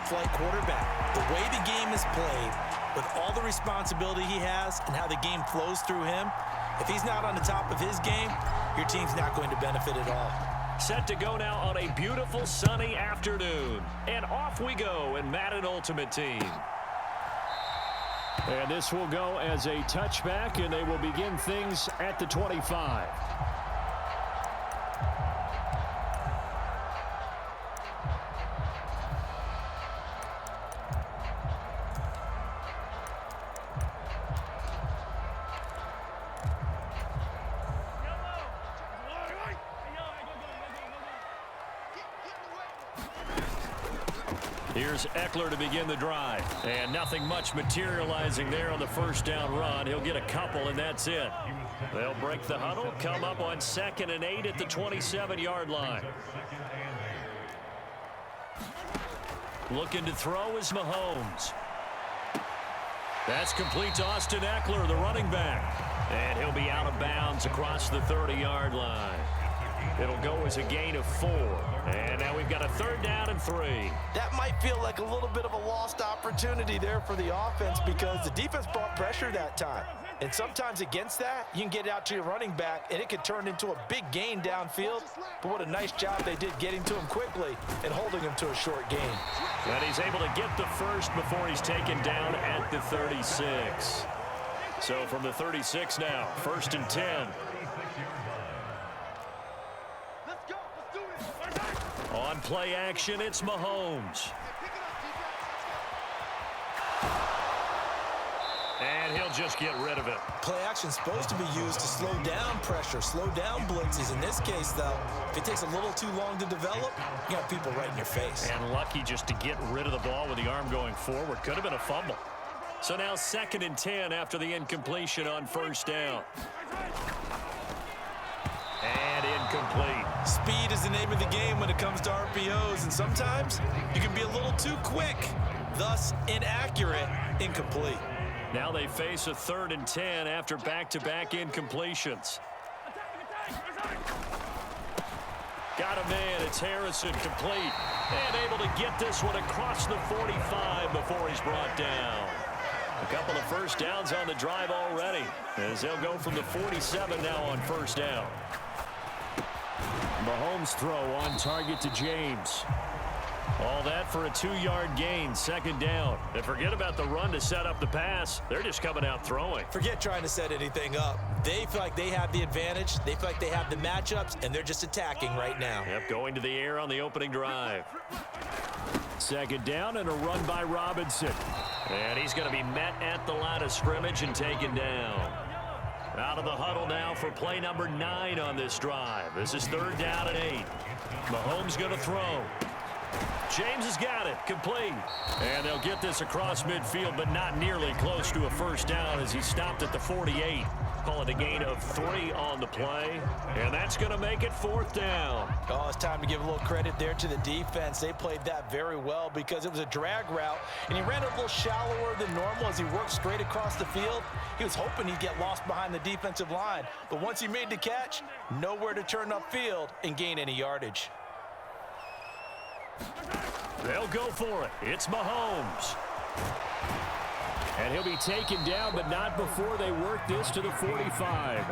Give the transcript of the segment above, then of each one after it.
top-flight quarterback. The way the game is played, with all the responsibility he has and how the game flows through him, if he's not on the top of his game, your team's not going to benefit at all. Set to go now on a beautiful sunny afternoon. And off we go in Madden Ultimate Team. And this will go as a touchback, and they will begin things at the 25. Here's Eckler to begin the drive. And nothing much materializing there on the first down run. He'll get a couple, and that's it. They'll break the huddle, come up on 2nd and 8 at the 27-yard line. Looking to throw is Mahomes. That's complete to Austin Eckler, the running back. And he'll be out of bounds across the 30-yard line. It'll go as a gain of 4. And now we've got a 3rd down and 3. That might feel like a little bit of a lost opportunity there for the offense because the defense brought pressure that time. And sometimes against that, you can get out to your running back, and it could turn into a big gain downfield. But what a nice job they did getting to him quickly and holding him to a short gain. And he's able to get the first before he's taken down at the 36. So from the 36 now, 1st and 10. On play action, it's Mahomes. And he'll just get rid of it. Play action's supposed to be used to slow down pressure, slow down blitzes. In this case, though, if it takes a little too long to develop, you got people right in your face. And lucky just to get rid of the ball with the arm going forward. Could have been a fumble. So now 2nd and 10 after the incompletion on 1st down. And incomplete. Speed is the name of the game when it comes to RPOs, and sometimes you can be a little too quick, thus inaccurate, incomplete. Now they face a 3rd and 10 after back-to-back incompletions. Got a man, it's Harrison, complete. And able to get this one across the 45 before he's brought down. A couple of first downs on the drive already, as they'll go from the 47 now on 1st down. Mahomes throw on target to James. All that for a 2-yard gain, 2nd down. And forget about the run to set up the pass. They're just coming out throwing. Forget trying to set anything up. They feel like they have the advantage. They feel like they have the matchups, and they're just attacking right now. Yep, going to the air on the opening drive. 2nd down and a run by Robinson. And he's going to be met at the line of scrimmage and taken down. Out of the huddle now for play number 9 on this drive. This is 3rd down and 8. Mahomes going to throw. James has got it, complete. And they'll get this across midfield, but not nearly close to a 1st down as he stopped at the 48. Call it a gain of 3 on the play. And that's going to make it 4th down. Oh, it's time to give a little credit there to the defense. They played that very well because it was a drag route, and he ran it a little shallower than normal as he worked straight across the field. He was hoping he'd get lost behind the defensive line, but once he made the catch, nowhere to turn upfield and gain any yardage. They'll go for it. It's Mahomes. And he'll be taken down, but not before they work this to the 45.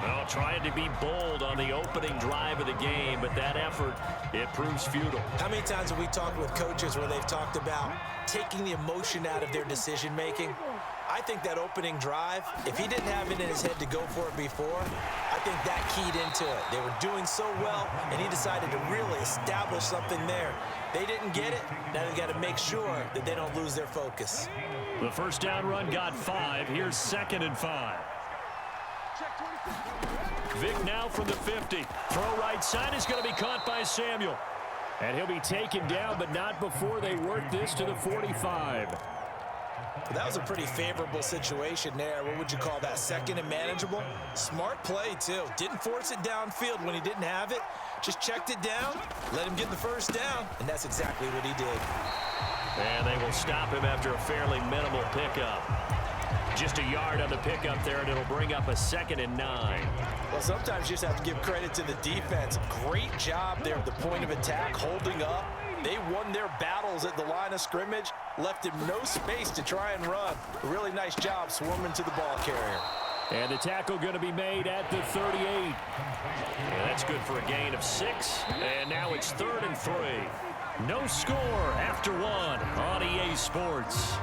Well, trying to be bold on the opening drive of the game, but that effort, it proves futile. How many times have we talked with coaches where they've talked about taking the emotion out of their decision-making? I think that opening drive, if he didn't have it in his head to go for it before, I think that keyed into it. They were doing so well, and he decided to really establish something there. They didn't get it. Now they've got to make sure that they don't lose their focus. The 1st down run got 5. Here's 2nd and 5. Vic now from the 50. Throw right side is going to be caught by Samuel. And he'll be taken down, but not before they work this to the 45. That was a pretty favorable situation there. What would you call that? 2nd and manageable? Smart play, too. Didn't force it downfield when he didn't have it. Just checked it down, let him get the 1st down, and that's exactly what he did. And they will stop him after a fairly minimal pickup. Just a yard on the pickup there, and it'll bring up a 2nd and 9. Well, sometimes you just have to give credit to the defense. Great job there at the point of attack, holding up, They won their battles at the line of scrimmage, left him no space to try and run. A really nice job swarming to the ball carrier. And the tackle going to be made at the 38. And that's good for a gain of 6. And now it's 3rd and 3. No score after 1 on EA Sports.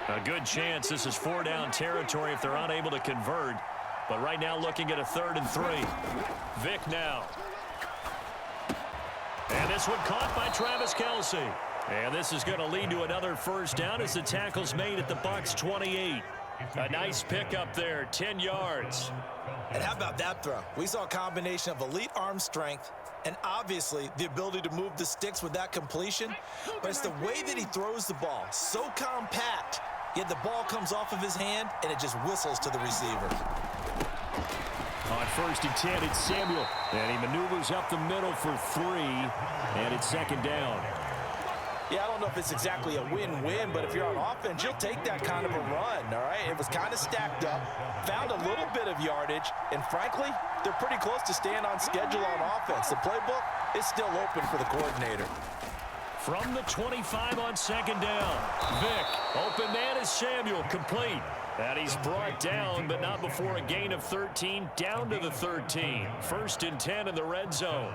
A good chance this is 4-down territory if they're unable to convert. But right now looking at a 3rd and 3. Vick now. And this one caught by Travis Kelce. And this is going to lead to another 1st down as the tackle's made at the Bucs 28. A nice pickup there, 10 yards. And how about that throw? We saw a combination of elite arm strength and obviously the ability to move the sticks with that completion. But it's the way that he throws the ball. So compact. Yet the ball comes off of his hand, and it just whistles to the receiver. On 1st and 10, it's Samuel. And he maneuvers up the middle for 3. And it's 2nd down. Yeah, I don't know if it's exactly a win-win, but if you're on offense, you'll take that kind of a run, all right? It was kind of stacked up, found a little bit of yardage, and frankly, they're pretty close to staying on schedule on offense. The playbook is still open for the coordinator. From the 25 on 2nd down. Vick, open man is Samuel, complete. And he's brought down, but not before a gain of 13, down to the 13. 1st and 10 in the red zone.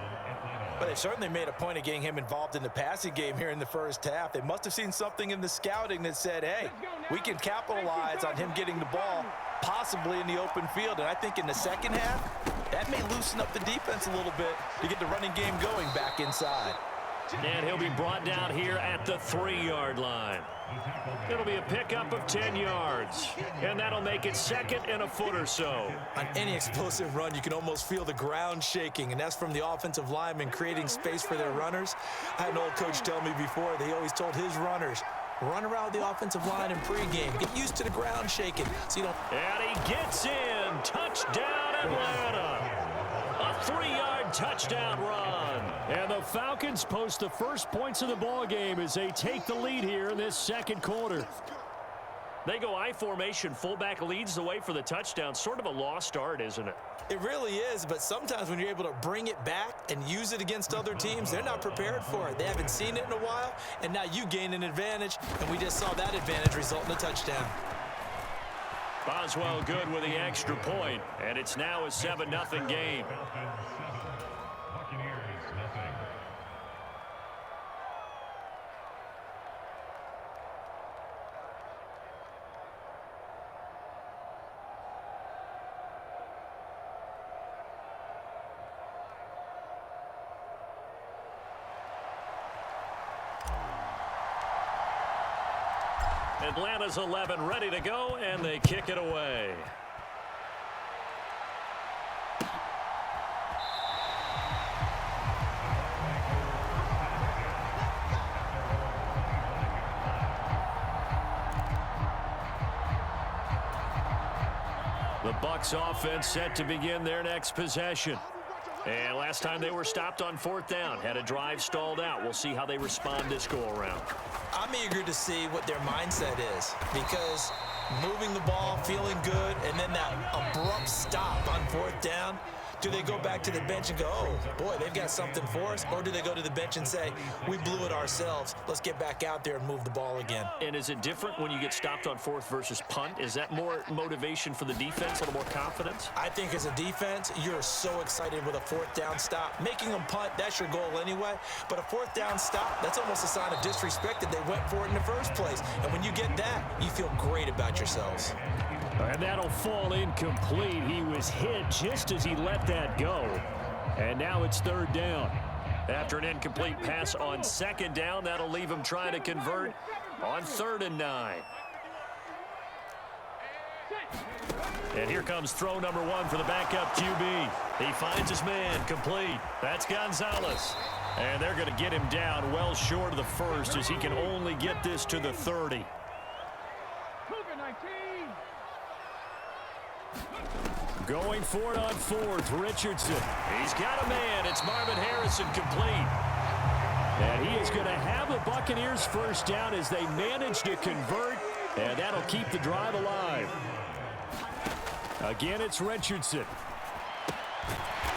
But they certainly made a point of getting him involved in the passing game here in the 1st half. They must have seen something in the scouting that said, hey, we can capitalize on him getting the ball, possibly in the open field. And I think in the 2nd half, that may loosen up the defense a little bit to get the running game going back inside. And he'll be brought down here at the 3-yard line. It'll be a pickup of 10 yards. And that'll make it 2nd and a foot or so. On any explosive run, you can almost feel the ground shaking, and that's from the offensive linemen creating space for their runners. I had an old coach tell me before, they always told his runners, run around the offensive line in pregame. Get used to the ground shaking so you don't... And he gets in. Touchdown, Atlanta. A 3-yard touchdown run. And the Falcons post the first points of the ball game as they take the lead here in this 2nd quarter. They go I formation. Fullback leads the way for the touchdown. Sort of a lost art, isn't it? It really is, but sometimes when you're able to bring it back and use it against other teams, they're not prepared for it. They haven't seen it in a while, and now you gain an advantage, and we just saw that advantage result in a touchdown. Boswell good with the extra point, and it's now a 7-0 game. Atlanta's 11 ready to go, and they kick it away. The Bucs offense set to begin their next possession. And last time they were stopped on 4th down, had a drive stalled out. We'll see how they respond this go-around. I'm eager to see what their mindset is, because moving the ball, feeling good, and then that abrupt stop on 4th down, do they go back to the bench and go, oh, boy, they've got something for us? Or do they go to the bench and say, we blew it ourselves. Let's get back out there and move the ball again. And is it different when you get stopped on 4th versus punt? Is that more motivation for the defense, a little more confidence? I think as a defense, you're so excited with a 4th down stop. Making them punt, that's your goal anyway. But a 4th down stop, that's almost a sign of disrespect that they went for it in the first place. And when you get that, you feel great about yourselves. And that'll fall incomplete. He was hit just as he let that go. And now it's 3rd down. After an incomplete pass on 2nd down, that'll leave him trying to convert on 3rd and 9. And here comes throw number 1 for the backup QB. He finds his man, complete. That's Gonzalez. And they're going to get him down well short of the 1st as he can only get this to the 30. Going for it on 4th, Richardson. He's got a man. It's Marvin Harrison complete. And he is going to have the Buccaneers first down as they manage to convert, and that'll keep the drive alive. Again, it's Richardson.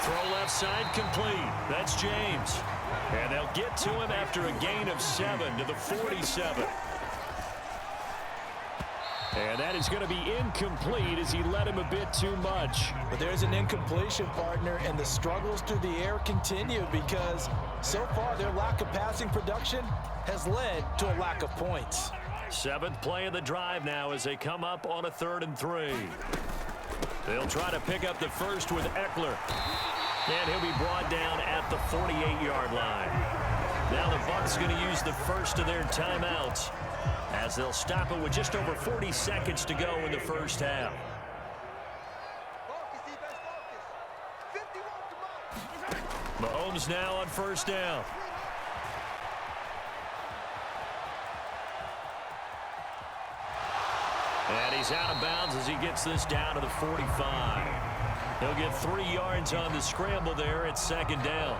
Throw left side complete. That's James. And they'll get to him after a gain of 7 to the 47. And that is going to be incomplete as he led him a bit too much. But there's an incompletion, partner, and the struggles through the air continue because so far their lack of passing production has led to a lack of points. 7th play of the drive now as they come up on a 3rd and 3. They'll try to pick up the first with Eckler. And he'll be brought down at the 48-yard line. Now the Bucs going to use the first of their timeouts as they'll stop it with just over 40 seconds to go in the first half. Mahomes now on first down. And he's out of bounds as he gets this down to the 45. He'll get 3 yards on the scramble there at 2nd down.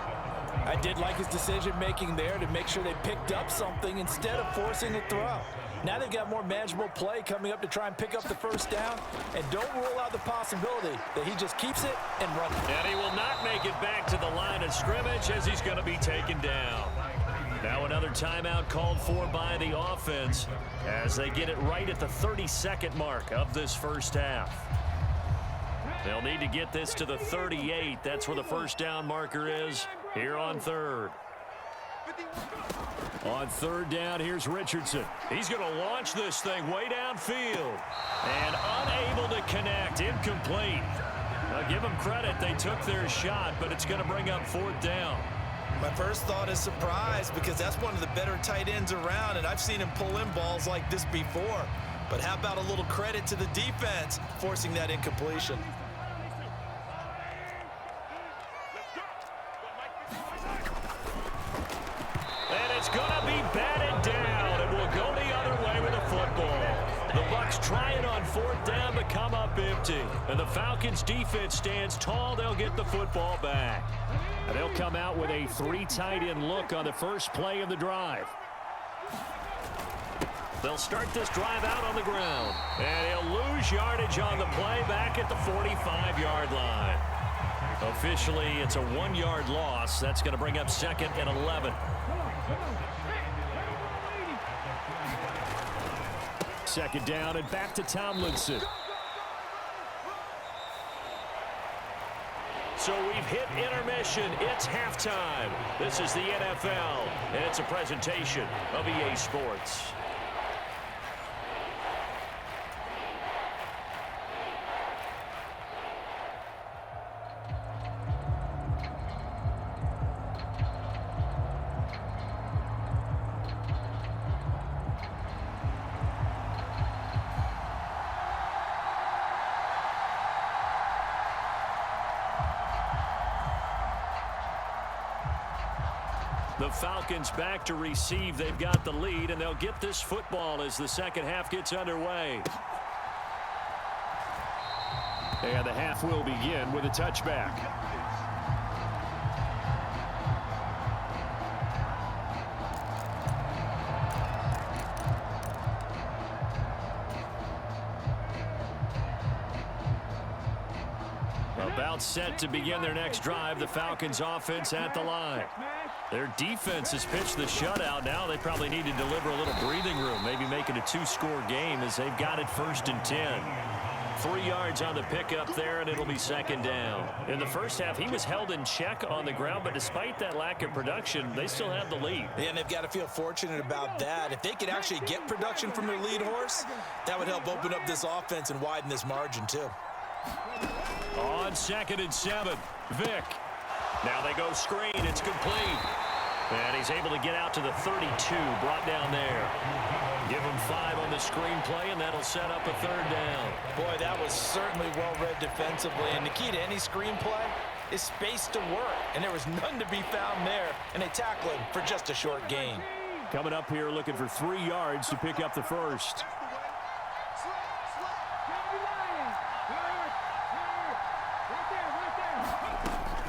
I did like his decision-making there to make sure they picked up something instead of forcing a throw. Now they've got more manageable play coming up to try and pick up the first down, and don't rule out the possibility that he just keeps it and runs it. And he will not make it back to the line of scrimmage as he's going to be taken down. Now another timeout called for by the offense as they get it right at the 32nd mark of this first half. They'll need to get this to the 38. That's where the first down marker is here on 3rd. On 3rd down, here's Richardson. He's going to launch this thing way downfield. And unable to connect. Incomplete. Now, give them credit. They took their shot, but it's going to bring up 4th down. My first thought is surprise because that's one of the better tight ends around, and I've seen him pull in balls like this before. But how about a little credit to the defense forcing that incompletion? It's going to be batted down, and we'll go the other way with the football. The Bucs trying on 4th down to come up empty. And the Falcons defense stands tall. They'll get the football back. And they'll come out with a 3 tight end look on the first play of the drive. They'll start this drive out on the ground. And he'll lose yardage on the play back at the 45-yard line. Officially, it's a 1-yard loss. That's going to bring up 2nd and 11. 2nd down and back to Tomlinson. So we've hit intermission. It's halftime. This is the NFL, and it's a presentation of EA Sports. The Falcons back to receive. They've got the lead, and they'll get this football as the second half gets underway. And the half will begin with a touchback. About set to begin their next drive. The Falcons offense at the line. Their defense has pitched the shutout. Now they probably need to deliver a little breathing room, maybe make it a 2-score game as they've got it 1st and 10. 3 yards on the pickup there, and it'll be 2nd down. In the first half, he was held in check on the ground, but despite that lack of production, they still have the lead. Yeah, and they've got to feel fortunate about that. If they could actually get production from their lead horse, that would help open up this offense and widen this margin too. On 2nd and 7, Vick. Now they go screen. It's complete. And he's able to get out to the 32, brought down there. Give him 5 on the screenplay, and that'll set up a 3rd down. Boy, that was certainly well-read defensively. And the key to any screenplay is space to work. And there was none to be found there. And they tackle him for just a short gain. Coming up here looking for 3 yards to pick up the first.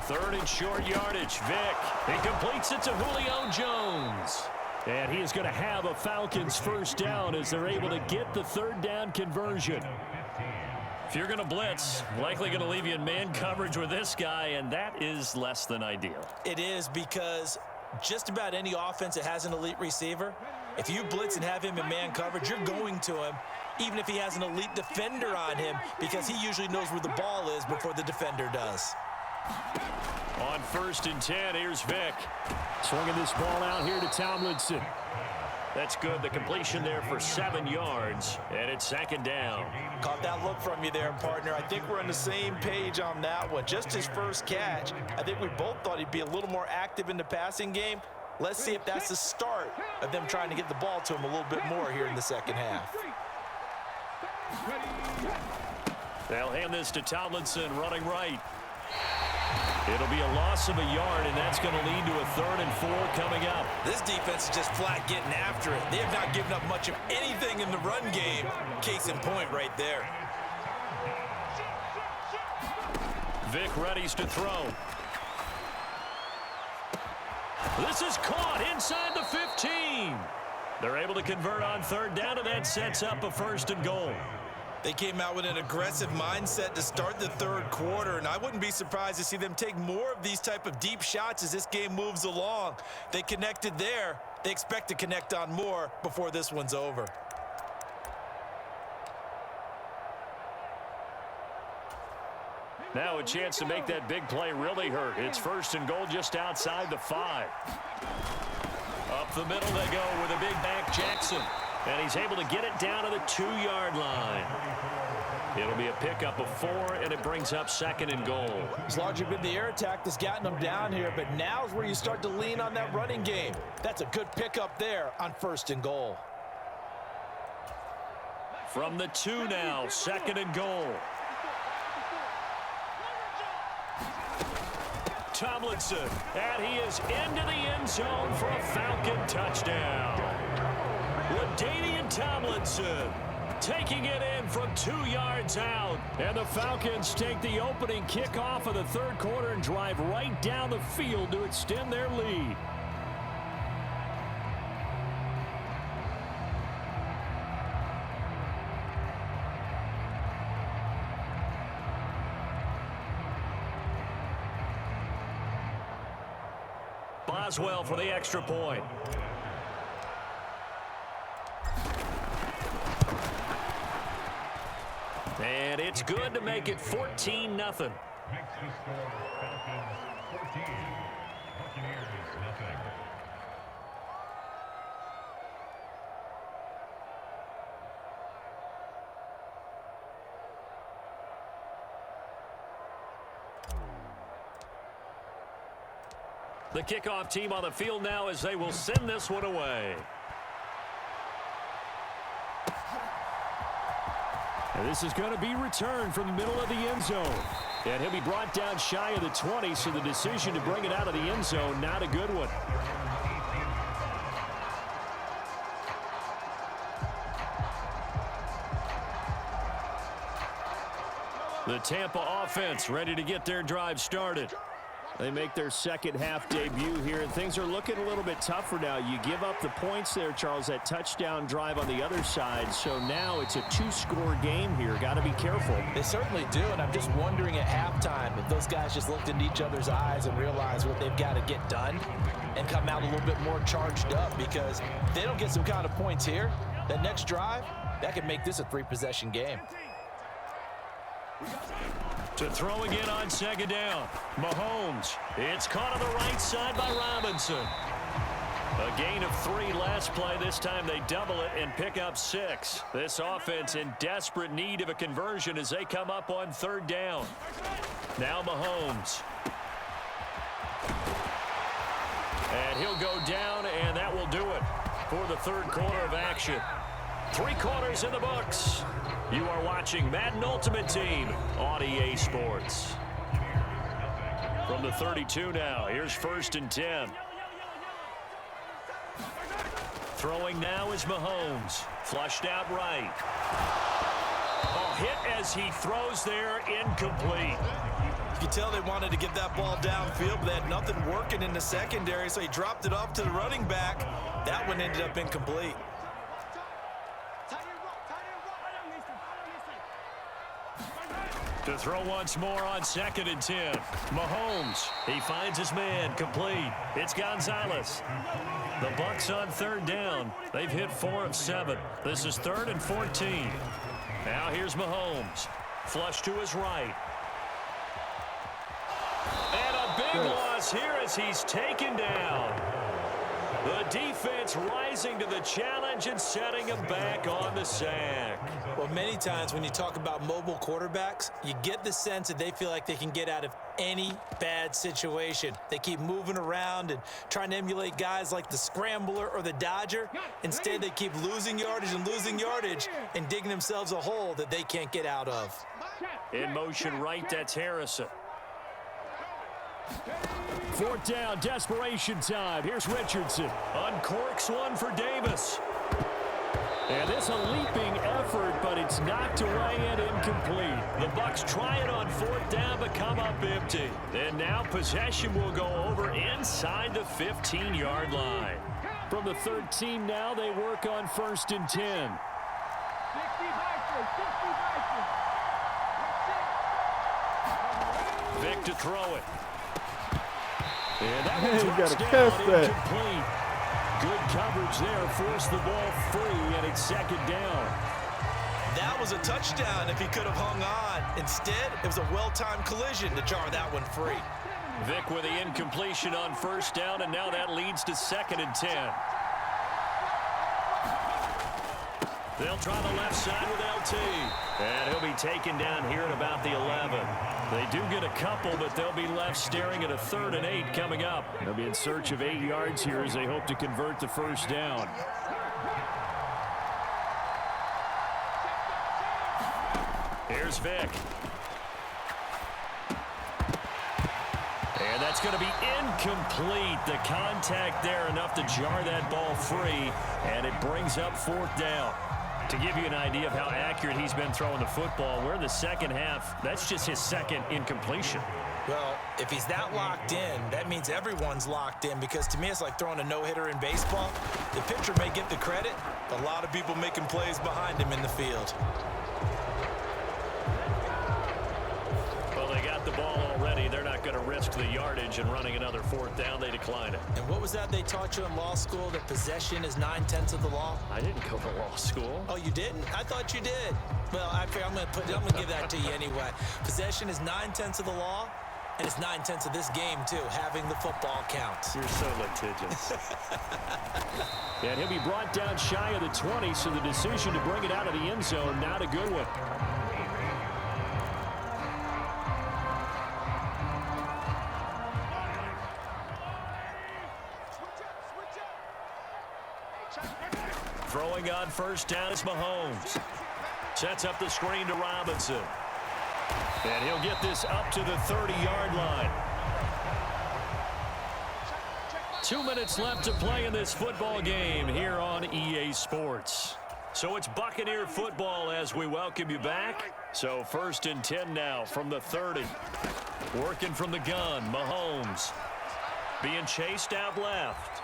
Third and short yardage. Vick. He completes it to Julio Jones. And he is going to have a Falcons first down as they're able to get the third down conversion. If you're going to blitz, likely going to leave you in man coverage with this guy, and that is less than ideal. It is, because just about any offense that has an elite receiver, if you blitz and have him in man coverage, you're going to him, even if he has an elite defender on him, because he usually knows where the ball is before the defender does. On 1st and 10, here's Vick. Swinging this ball out here to Tomlinson. That's good. The completion there for 7 yards, and it's 2nd down. Caught that look from you there, partner. I think we're on the same page on that one. Just his first catch. I think we both thought he'd be a little more active in the passing game. Let's see if that's the start of them trying to get the ball to him a little bit more here in the second half. They'll hand this to Tomlinson, running right. It'll be a loss of a yard, and that's going to lead to a 3rd and 4 coming up. This defense is just flat getting after it. They have not given up much of anything in the run game. Case in point right there. Vick readies to throw. This is caught inside the 15. They're able to convert on 3rd down, and that sets up a 1st and goal. They came out with an aggressive mindset to start the 3rd quarter, and I wouldn't be surprised to see them take more of these type of deep shots as this game moves along. They connected there. They expect to connect on more before this one's over. Now a chance to make that big play really hurt. It's 1st and goal just outside the 5. Up the middle they go with a big back Jackson. And he's able to get it down to the 2-yard line. It'll be a pickup of 4, and it brings up 2nd and goal. It's largely been the air attack that's gotten them down here, but now's where you start to lean on that running game. That's a good pickup there on 1st and goal. From the 2 now, 2nd and goal. Tomlinson, and he is into the end zone for a Falcon touchdown. LaDainian Tomlinson taking it in from 2 yards out. And the Falcons take the opening kickoff of the 3rd quarter and drive right down the field to extend their lead. Boswell for the extra point. And it's good to make it 14-0. Makes the score Falcons 14, Buccaneers nothing. The kickoff team on the field now as they will send this one away. And this is going to be returned from the middle of the end zone. And he'll be brought down shy of the 20, so the decision to bring it out of the end zone, not a good one. The Tampa offense ready to get their drive started. They make their second half debut here, and things are looking a little bit tougher now. You give up the points there, Charles, that touchdown drive on the other side. So now it's a 2-score game here. Got to be careful. They certainly do, and I'm just wondering at halftime if those guys just looked into each other's eyes and realized what they've got to get done and come out a little bit more charged up, because if they don't get some kind of points here, that next drive, that could make this a 3-possession game. To throw again on second down. Mahomes. It's caught on the right side by Robinson. A gain of 3 last play. This time they double it and pick up 6. This offense in desperate need of a conversion as they come up on third down. Now Mahomes. And he'll go down, and that will do it for the third quarter of action. 3 quarters in the books. You are watching Madden Ultimate Team on EA Sports. From the 32 now, here's 1st and 10. Throwing now is Mahomes. Flushed out right. A hit as he throws there, incomplete. You could tell they wanted to get that ball downfield, but they had nothing working in the secondary, so he dropped it off to the running back. That one ended up incomplete. To throw once more on 2nd and 10. Mahomes, he finds his man, complete. It's Gonzalez. The Bucs on 3rd down. They've hit 4 of 7. This is 3rd and 14. Now here's Mahomes. Flush to his right. And a big loss here as he's taken down. The defense rising to the challenge and setting him back on the sack. Well, many times when you talk about mobile quarterbacks, you get the sense that they feel like they can get out of any bad situation. They keep moving around and trying to emulate guys like the Scrambler or the Dodger. Instead, they keep losing yardage and digging themselves a hole that they can't get out of. In motion right, that's Harrison. 4th down, desperation time. Here's Richardson. Uncorks one for Davis. And this a leaping effort, but it's knocked away and incomplete. The Bucs try it on 4th down, but come up empty. And now possession will go over inside the 15-yard line. From the 13 now, they work on 1st and 10. Vic to throw it. And that one's incomplete. Good coverage there, forced the ball free, and it's 2nd down. That was a touchdown if he could have hung on. Instead, it was a well-timed collision to jar that one free. Vic with the incompletion on 1st down, and now that leads to 2nd and 10. They'll try the left side with LT. And he'll be taken down here at about the 11. They do get a couple, but they'll be left staring at a 3rd and 8 coming up. They'll be in search of 8 yards here as they hope to convert the 1st down. Here's Vic. And that's going to be incomplete. The contact there enough to jar that ball free, and it brings up 4th down. To give you an idea of how accurate he's been throwing the football, we're in the 2nd half. That's just his 2nd incompletion. Well, if he's that locked in, that means everyone's locked in, because to me it's like throwing a no-hitter in baseball. The pitcher may get the credit, but a lot of people making plays behind him in the field. Well, they got the ball already. They're not going to risk the yardage and running another 4th down. They decline it. And what was that they taught you in law school, that possession is 9/10 of the law? I didn't go to law school. Oh, you didn't? I thought you did. Well, I'm going to give that to you anyway. Possession is 9/10 of the law, and it's 9/10 of this game too, having the football count. You're so litigious. And he'll be brought down shy of the 20, so the decision to bring it out of the end zone, not a good one. Throwing on 1st down is Mahomes. Sets up the screen to Robinson. And he'll get this up to the 30-yard line. 2 minutes left to play in this football game here on EA Sports. So it's Buccaneer football as we welcome you back. So 1st and 10 now from the 30. Working from the gun, Mahomes. Being chased out left.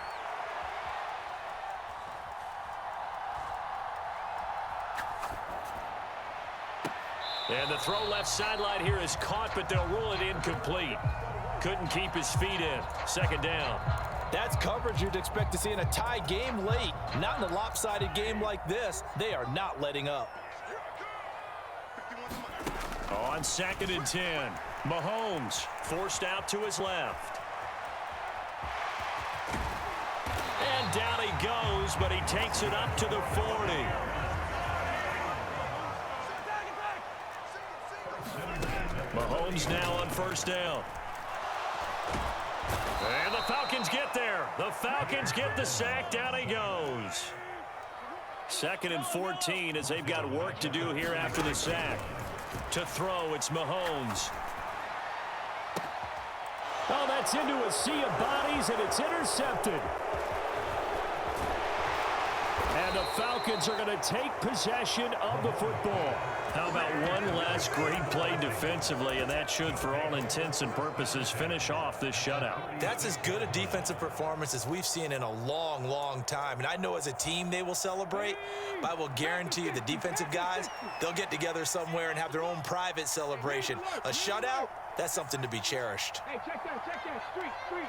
And the throw left sideline here is caught, but they'll rule it incomplete. Couldn't keep his feet in. 2nd down. That's coverage you'd expect to see in a tie game late. Not in a lopsided game like this. They are not letting up. On 2nd and 10. Mahomes forced out to his left. And down he goes, but he takes it up to the 40. Mahomes now on 1st down. And the Falcons get there. The Falcons get the sack. Down he goes. 2nd and 14 as they've got work to do here after the sack. To throw, it's Mahomes. Oh, that's into a sea of bodies, and it's intercepted. And the the Falcons are going to take possession of the football. How about one last great play defensively, and that should, for all intents and purposes, finish off this shutout. That's as good a defensive performance as we've seen in a long, long time. And I know as a team they will celebrate, but I will guarantee you the defensive guys, they'll get together somewhere and have their own private celebration. A shutout, that's something to be cherished. Hey, check that, street.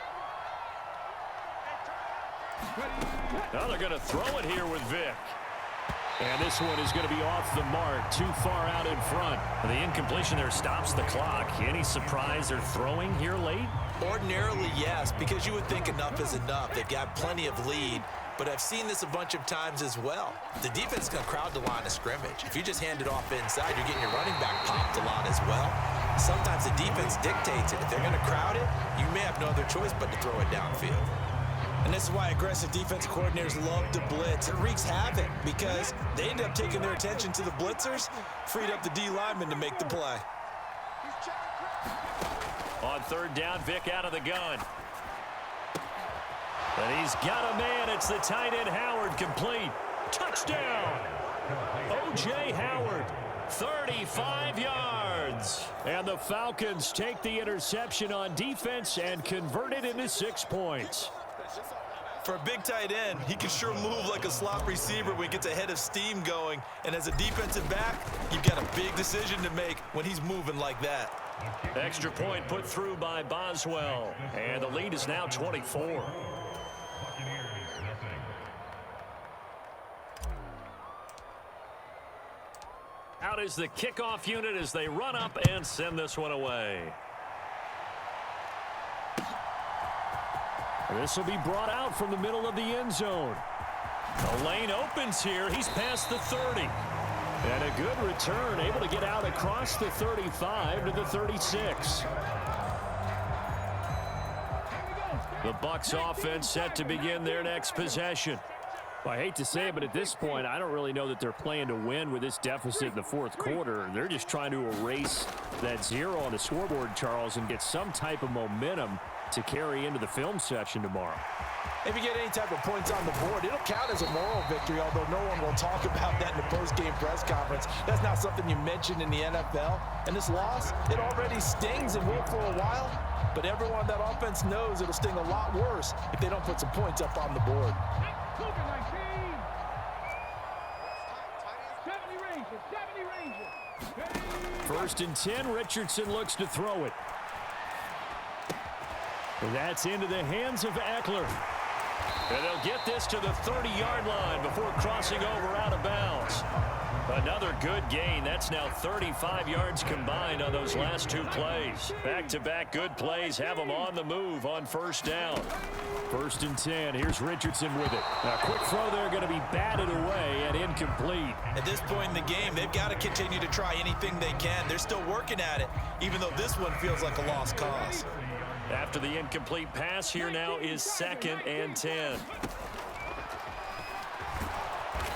Now they're going to throw it here with Vic. And this one is going to be off the mark, too far out in front. The incompletion there stops the clock. Any surprise they're throwing here late? Ordinarily, yes, because you would think enough is enough. They've got plenty of lead, but I've seen this a bunch of times as well. The defense is going to crowd the line of scrimmage. If you just hand it off inside, you're getting your running back popped a lot as well. Sometimes the defense dictates it. If they're going to crowd it, you may have no other choice but to throw it downfield. And this is why aggressive defensive coordinators love to blitz. It wreaks havoc because they end up taking their attention to the blitzers, freed up the D lineman to make the play. On third down, Vic out of the gun. And he's got a man. It's the tight end Howard, complete. Touchdown! O.J. Howard, 35 yards. And the Falcons take the interception on defense and convert it into 6 points. For a big tight end, he can sure move like a slot receiver when he gets a head of steam going. And as a defensive back, you've got a big decision to make when he's moving like that. Extra point put through by Boswell. And the lead is now 24. Out is the kickoff unit as they run up and send this one away. This will be brought out from the middle of the end zone. The lane opens here. He's past the 30. And a good return, able to get out across the 35 to the 36. The Bucs offense set to begin their next possession. Well, I hate to say it, but at this point, I don't really know that they're playing to win with this deficit in the fourth quarter. They're just trying to erase that 0 on the scoreboard, Charles, and get some type of momentum to carry into the film session tomorrow. If you get any type of points on the board, it'll count as a moral victory, although no one will talk about that in the post-game press conference. That's not something you mentioned in the NFL. And this loss, it already stings and will for a while, but everyone on that offense knows it'll sting a lot worse if they don't put some points up on the board. First and 10, Richardson looks to throw it. And that's into the hands of Eckler. And they'll get this to the 30-yard line before crossing over out of bounds. Another good gain. That's now 35 yards combined on those last 2 plays. Back-to-back good plays have them on the move on first down. First and 10. Here's Richardson with it. A quick throw there going to be batted away and incomplete. At this point in the game, they've got to continue to try anything they can. They're still working at it, even though this one feels like a lost cause. After the incomplete pass, here now is 2nd and 10.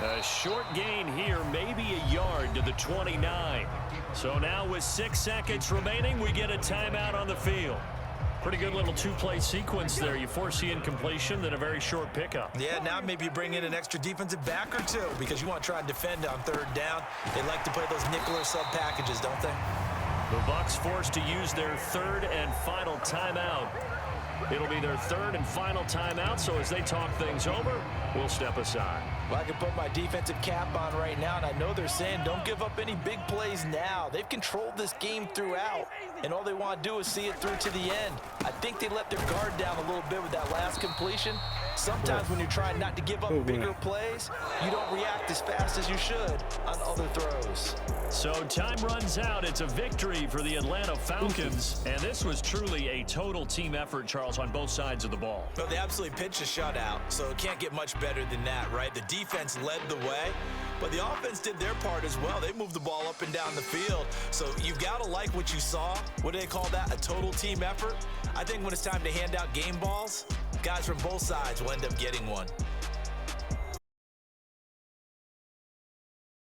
A short gain here, maybe a yard to the 29. So now with 6 seconds remaining, we get a timeout on the field. Pretty good little 2-play sequence there. You force the incompletion, then a very short pickup. Yeah, now maybe you bring in an extra defensive back or 2 because you want to try and defend on third down. They like to play those nickel or sub packages, don't they? The Bucs forced to use their 3rd and final timeout. It'll be their 3rd and final timeout, so as they talk things over, we'll step aside. Well, I can put my defensive cap on right now, and I know they're saying don't give up any big plays now. They've controlled this game throughout, and all they want to do is see it through to the end. I think they let their guard down a little bit with that last completion. Sometimes when you're trying not to give up bigger plays, you don't react as fast as you should on other throws. So time runs out. It's a victory for the Atlanta Falcons, and this was truly a total team effort, Charles, on both sides of the ball. Well, they absolutely pitched a shutout, so it can't get much better than that, right? The defense led the way, but the offense did their part as well. They moved the ball up and down the field, so you've got to like what you saw. What do they call that? A total team effort? I think when it's time to hand out game balls, guys from both sides will end up getting one.